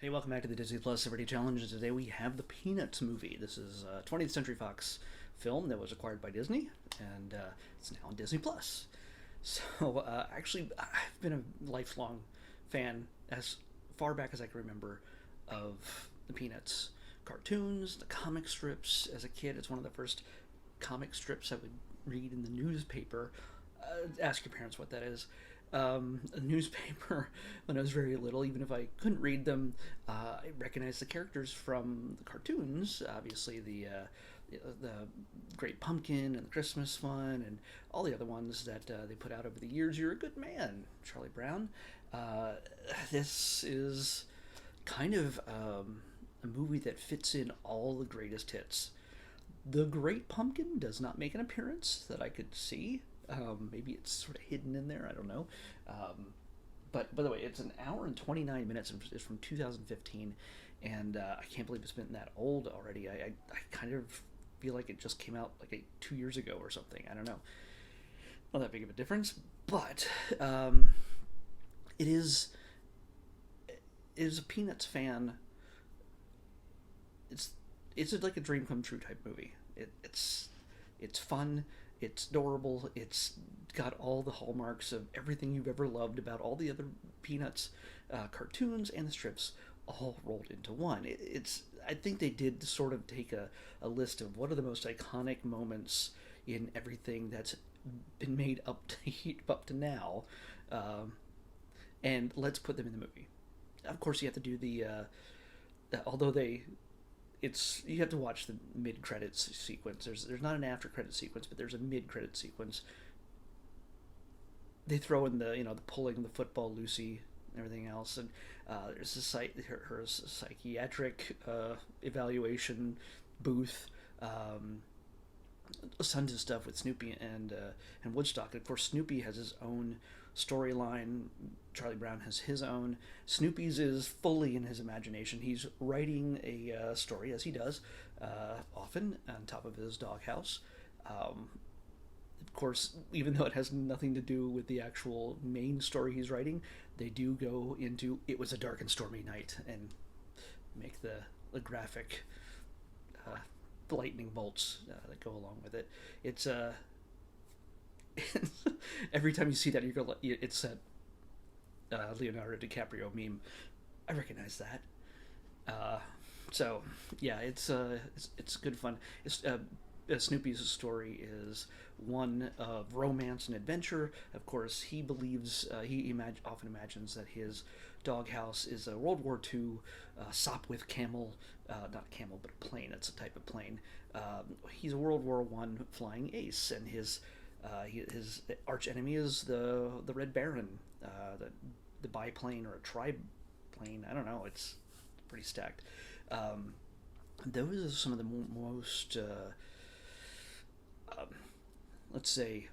Hey, welcome back to the Disney Plus Celebrity Challenge. And today we have the Peanuts movie. This is a 20th Century Fox film that was acquired by Disney, and it's now on Disney Plus. So, actually, I've been a lifelong fan, as far back as I can remember, of the Peanuts cartoons, the comic strips. As a kid, it's one of the first comic strips I would read in the newspaper. Ask your parents what that is. A newspaper when I was very little. Even if I couldn't read them, I recognized the characters from the cartoons. Obviously, the Great Pumpkin and the Christmas one, and all the other ones that they put out over the years. You're a Good Man, Charlie Brown. Uh, this is kind of a movie that fits in all the greatest hits. The Great Pumpkin does not make an appearance that I could see. Maybe it's sort of hidden in there. I don't know. But by the way, it's an hour and 29 minutes. It's from 2015, and I can't believe it's been that old already. I kind of feel like it just came out like 2 years ago or something. I don't know. Not that big of a difference, but it is. It is a Peanuts fan. It's it's like a dream come true type movie. It's fun. It's adorable. It's got all the hallmarks of everything you've ever loved about all the other Peanuts cartoons and the strips all rolled into one. It's I think they did sort of take a list of what are the most iconic moments in everything that's been made up to now, um, and let's put them in the movie. Of course, you have to do although they it's you have to watch the mid credits sequence. There's not an after credit sequence, but there's a mid credit sequence. They throw in the pulling the football Lucy and everything else, and there's her psychiatric evaluation booth. Tons of stuff with Snoopy and Woodstock. Of course, Snoopy has his own storyline. Charlie Brown has his own. Snoopy's is fully in his imagination. He's writing a story, as he does often, on top of his doghouse. Of course, even though it has nothing to do with the actual main story he's writing, they do go into "It was a dark and stormy night" and make the graphic uh, lightning bolts that go along with it. It's every time you see that, you go, it's that Leonardo DiCaprio meme. I recognize that. Uh, so yeah, it's good fun. Snoopy's story is one of romance and adventure. Of course, he believes often imagines that his doghouse is a World War II Sopwith camel, not a camel, but a plane. It's a type of plane. He's a World War One flying ace, and his arch enemy is the Red Baron, the biplane or a triplane. I don't know. It's pretty stacked. Those are some of the most let's say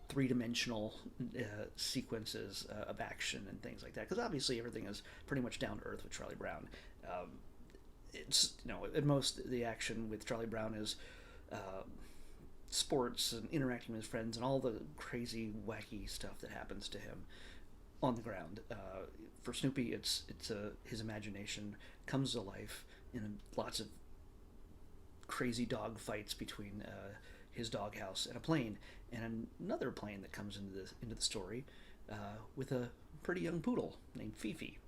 three-dimensional sequences of action and things like that, because obviously everything is pretty much down to earth with Charlie Brown. It's at most the action with Charlie Brown is sports and interacting with his friends and all the crazy wacky stuff that happens to him on the ground. For Snoopy, it's his imagination comes to life in lots of crazy dog fights between his doghouse and a plane, and another plane that comes into the story with a pretty young poodle named Fifi,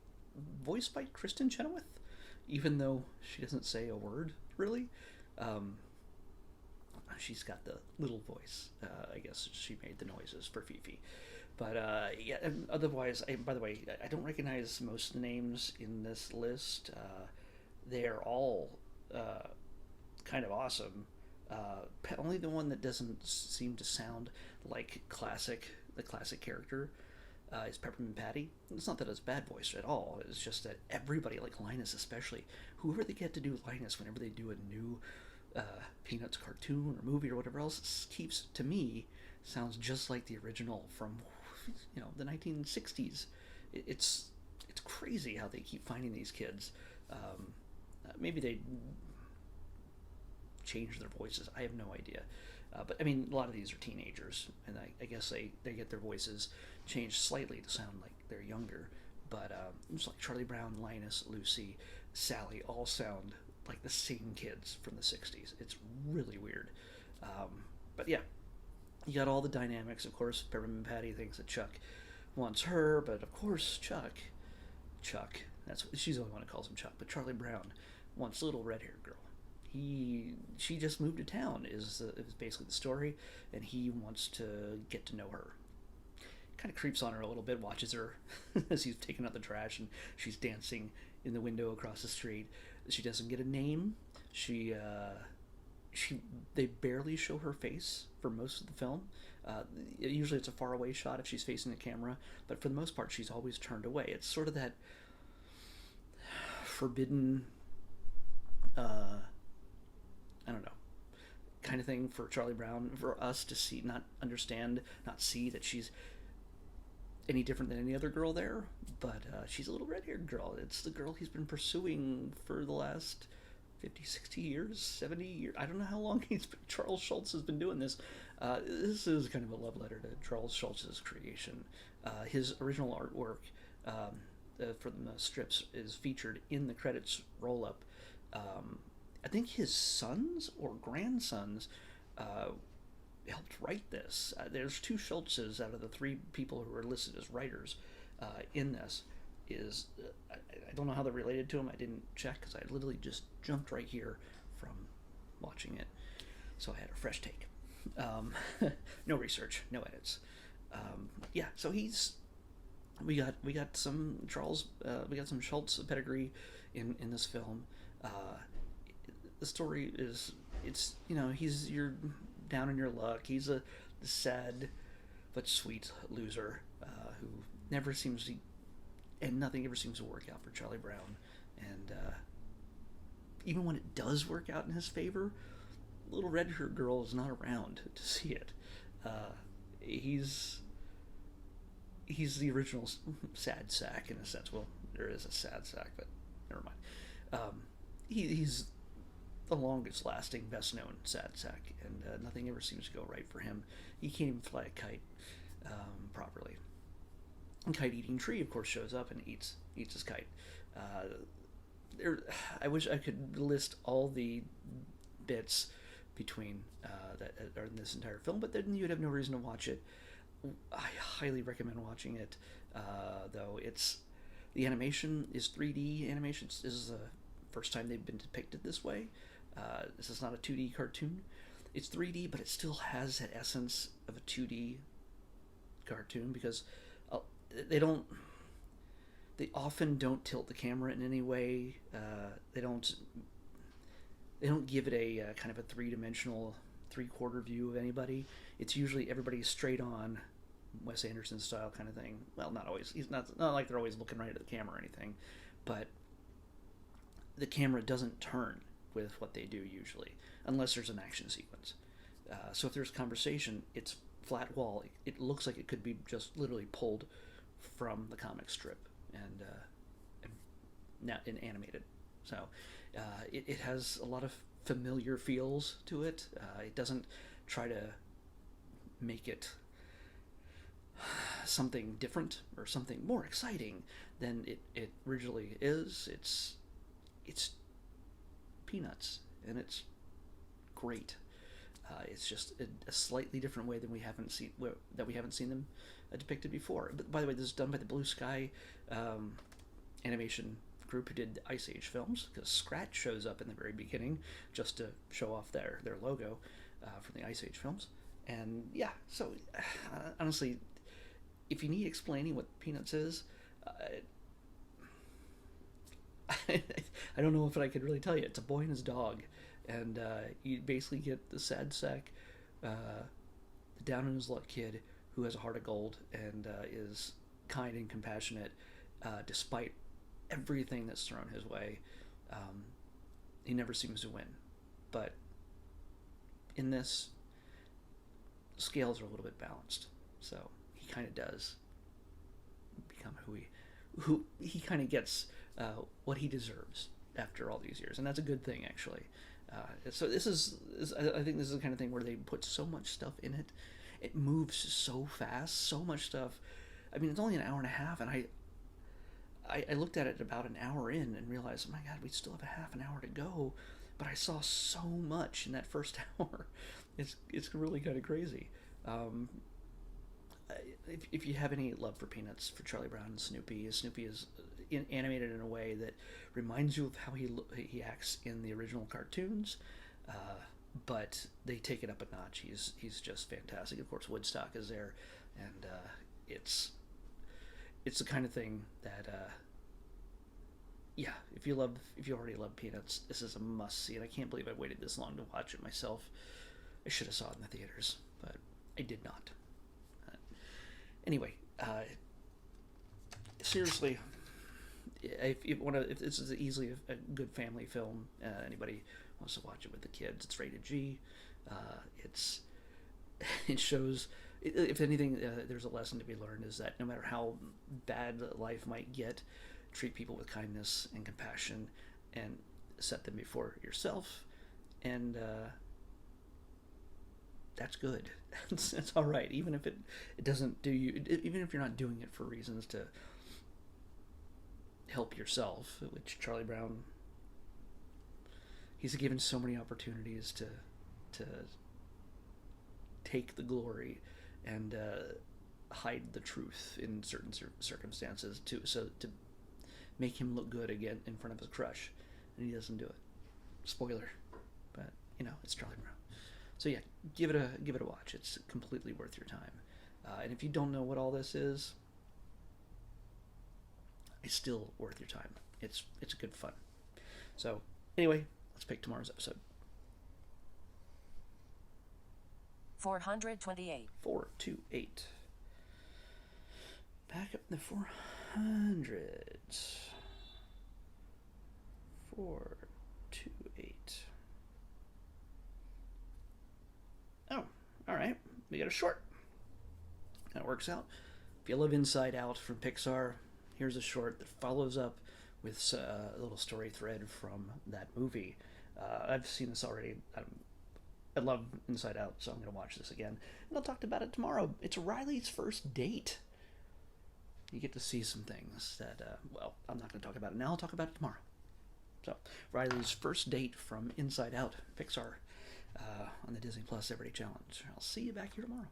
voiced by Kristen Chenoweth, even though she doesn't say a word really. She's got the little voice. I guess she made the noises for Fifi. But yeah, and otherwise, by the way, I don't recognize most names in this list. They are all kind of awesome. Only the one that doesn't seem to sound like the classic character, is Peppermint Patty. It's not that it's bad voice at all. It's just that everybody, like Linus especially, whoever they get to do Linus whenever they do a new Peanuts cartoon or movie or whatever else, keeps to me sounds just like the original from the 1960s. It's crazy how they keep finding these kids. Maybe they change their voices. I have no idea. But I mean, a lot of these are teenagers, and I guess they get their voices changed slightly to sound like they're younger. But it's like Charlie Brown, Linus, Lucy, Sally all sound like the same kids from the 60s. It's really weird. But yeah, you got all the dynamics. Of course, Peppermint Patty thinks that Chuck wants her, but of course, Chuck, that's she's the only one who calls him Chuck, but Charlie Brown wants little red-haired girl. She just moved to town is basically the story, and he wants to get to know her. Kind of creeps on her a little bit, watches her as he's taking out the trash, and she's dancing in the window across the street. She doesn't get a name. They barely show her face for most of the film. Usually it's a faraway shot if she's facing the camera, but for the most part she's always turned away. It's sort of that forbidden, I don't know, kind of thing for Charlie Brown, for us to see, not understand, not see that she's any different than any other girl there, but she's a little red-haired girl. It's the girl he's been pursuing for the last 50, 60 years, 70 years. I don't know how long Charles Schultz has been doing this. This is kind of a love letter to Charles Schultz's creation. His original artwork for the strips is featured in the credits roll-up. I think his sons or grandsons helped write this. There's two Schultzes out of the three people who are listed as writers in this. I don't know how they're related to him. I didn't check because I literally just jumped right here from watching it, so I had a fresh take. No research, no edits. Yeah, so we got some we got some Schultz pedigree in this film. The story is, he's your down in your luck. He's a sad but sweet loser who never seems to, and nothing ever seems to work out for Charlie Brown. And even when it does work out in his favor, little red-haired girl is not around to see it. He's the original sad sack in a sense. Well, there is a sad sack, but never mind. He's the longest lasting, best known sad sack, and nothing ever seems to go right for him. He can't even fly a kite properly. And Kite Eating Tree, of course, shows up and eats his kite. I wish I could list all the bits between that are in this entire film, but then you'd have no reason to watch it. I highly recommend watching it, though. The animation is 3D animation. This is the first time they've been depicted this way. This is not a 2D cartoon. It's 3D, but it still has that essence of a 2D cartoon, because they often don't tilt the camera in any way. They don't give it a kind of a three-dimensional, three-quarter view of anybody. It's usually everybody's straight on, Wes Anderson style kind of thing. Well, not always. He's not like they're always looking right at the camera or anything, but the camera doesn't turn with what they do usually, unless there's an action sequence. So if there's conversation, it's flat wall. It looks like it could be just literally pulled from the comic strip and now animated. So it has a lot of familiar feels to it. It doesn't try to make it something different or something more exciting than it originally is. It's Peanuts, and it's great. It's just a slightly different way than we haven't seen them depicted before. But by the way, this is done by the Blue Sky animation group who did the Ice Age films, because Scratch shows up in the very beginning just to show off their logo from the Ice Age films. And yeah, so honestly, if you need explaining what Peanuts is, I don't know if I could really tell you. It's a boy and his dog, and you basically get the sad sack, the down on his luck kid who has a heart of gold and is kind and compassionate despite everything that's thrown his way. He never seems to win, but in this, scales are a little bit balanced, so he kind of does become who he kind of gets what he deserves after all these years, and that's a good thing, actually. So I think this is the kind of thing where they put so much stuff in it. It moves so fast, so much stuff. I mean, it's only an hour and a half, and I looked at it about an hour in and realized, oh my God, we still have a half an hour to go. But I saw so much in that first hour. It's really kind of crazy. Um, if you have any love for Peanuts, for Charlie Brown and Snoopy, Snoopy is animated in a way that reminds you of how he acts in the original cartoons, uh, but they take it up a notch. He's just fantastic. Of course, Woodstock is there, and it's it's the kind of thing that yeah, if you already love Peanuts, this is a must see, and I can't believe I waited this long to watch it myself. I should have saw it in the theaters, but I did not. Anyway, seriously, if this is easily a good family film, anybody wants to watch it with the kids, it's rated G. It's it shows, if anything, there's a lesson to be learned, is that no matter how bad life might get, treat people with kindness and compassion, and set them before yourself, and that's good. That's all right, even if it doesn't do you, even if you're not doing it for reasons to help yourself, which Charlie Brown, he's given so many opportunities to take the glory and hide the truth in certain circumstances to make him look good again in front of his crush, and he doesn't do it. Spoiler, but it's Charlie Brown. So yeah, give it a watch. It's completely worth your time. And if you don't know what all this is, it's still worth your time. It's good fun. So anyway, let's pick tomorrow's episode. 428. 428. Back up in the 400s. 428. Oh, all right. We got a short. That works out. If you love Inside Out from Pixar, here's a short that follows up with a little story thread from that movie. I've seen this already. I love Inside Out, so I'm going to watch this again. And I'll talk about it tomorrow. It's Riley's first date. You get to see some things that, I'm not going to talk about it now. I'll talk about it tomorrow. So, Riley's first date from Inside Out, Pixar, on the Disney Plus Everyday Challenge. I'll see you back here tomorrow.